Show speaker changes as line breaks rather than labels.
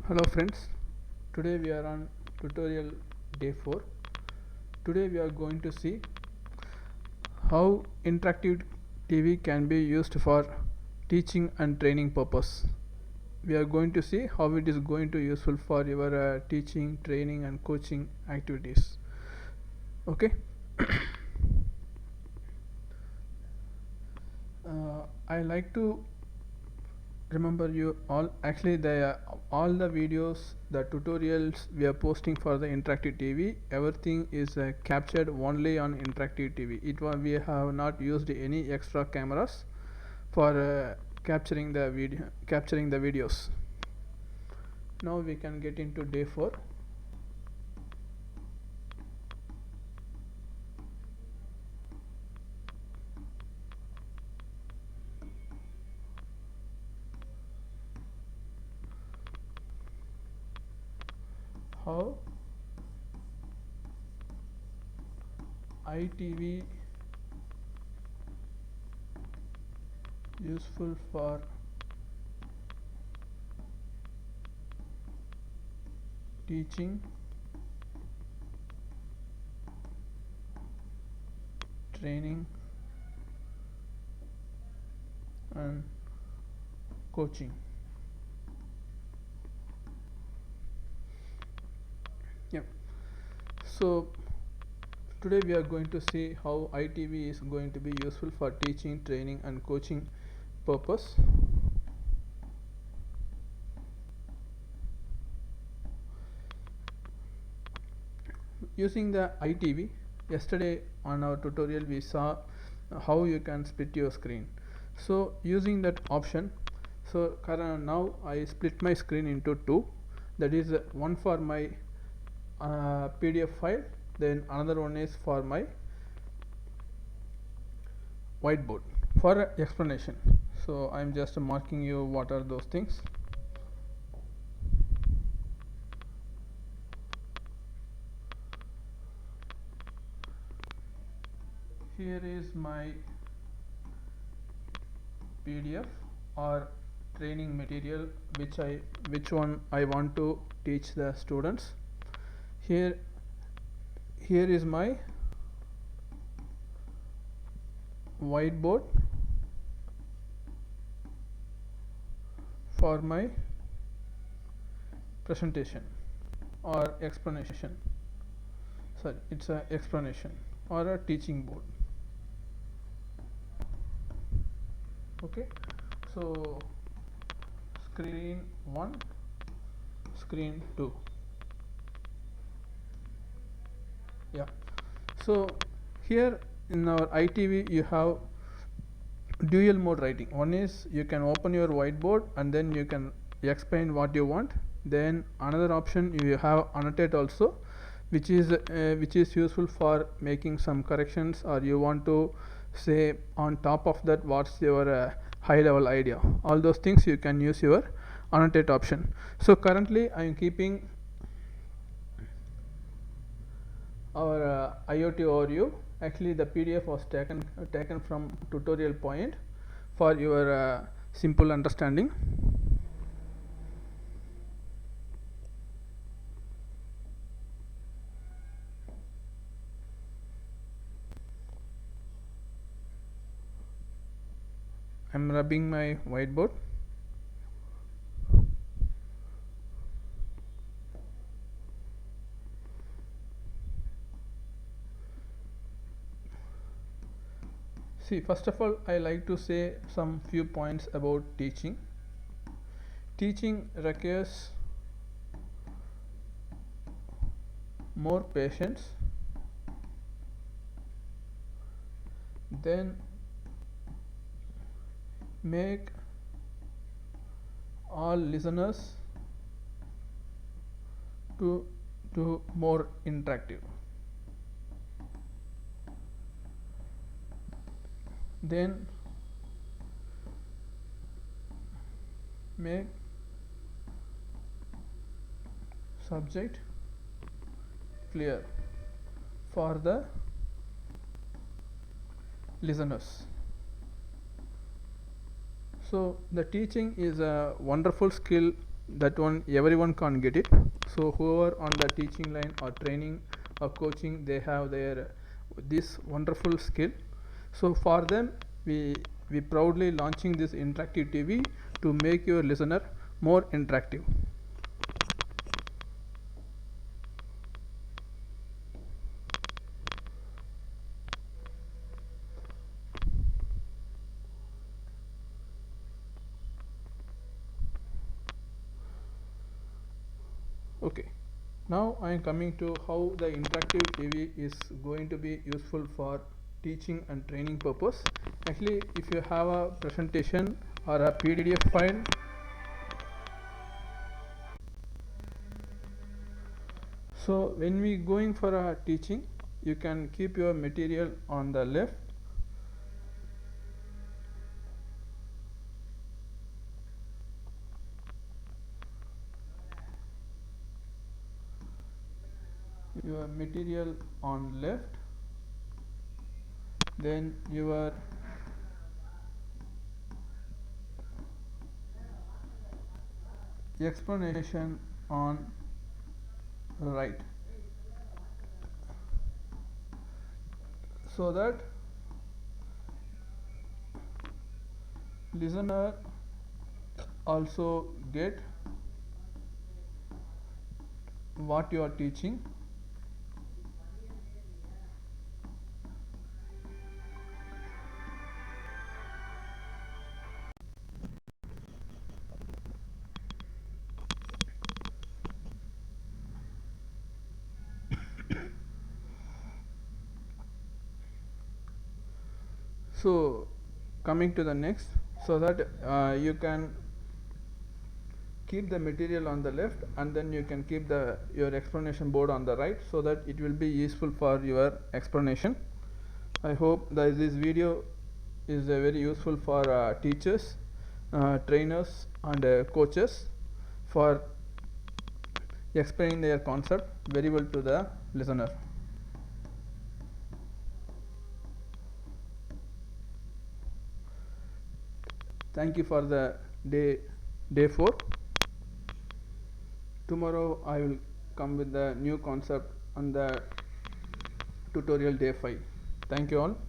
Hello friends, today we are on tutorial day 4. Today we are going to see how interactive TV can be used for teaching and training purpose. We are going to see how it is going to useful for your teaching, training and coaching activities. Okay. I like to remember you all. Actually, all the videos, the tutorials we are posting for the interactive TV, everything is captured only on interactive TV. We have not used any extra cameras for capturing the videos. Now we can get into day 4. How ITV useful for teaching, training and coaching. Yep. So today we are going to see how ITV is going to be useful for teaching, training and coaching purpose. Using the ITV, yesterday on our tutorial we saw how you can split your screen. So using that option, so now I split my screen into two. That is one for my PDF file, then another one is for my whiteboard for explanation. So I am just marking you what are those things. Here is my PDF or training material which one I want to teach the students. Here is my whiteboard for my presentation or explanation. Sorry, it's a explanation or a teaching board. Okay, so screen 1, screen 2. Yeah, so here in our ITV you have dual mode writing. One is you can open your whiteboard and then you can explain what you want. Then another option you have annotate also, which is useful for making some corrections, or you want to say on top of that what's your high level idea. All those things you can use your annotate option. So currently I am keeping our IoT overview. Actually the PDF was taken from tutorial point for your simple understanding. I'm rubbing my whiteboard. See, first of all, I like to say some few points about teaching. Teaching requires more patience, then make all listeners to more interactive. Then make subject clear for the listeners. So the teaching is a wonderful skill that one everyone can't get it. So whoever on the teaching line or training or coaching, they have their this wonderful skill. So for them, we proudly launching this interactive TV to make your listener more interactive. Okay, now I am coming to how the interactive TV is going to be useful for teaching and training purpose. Actually, if you have a presentation or a PDF file, so when we going for a teaching, you can keep your material on the left. Your material on left, then your explanation on right, so that listener also get what you are teaching. So coming to the next, so that you can keep the material on the left, and then you can keep your explanation board on the right, so that it will be useful for your explanation. I hope that this video is very useful for teachers, trainers and coaches for explaining their concept very well to the listener. Thank you for the day 4. Tomorrow I will come with the new concept on the tutorial day 5. Thank you all.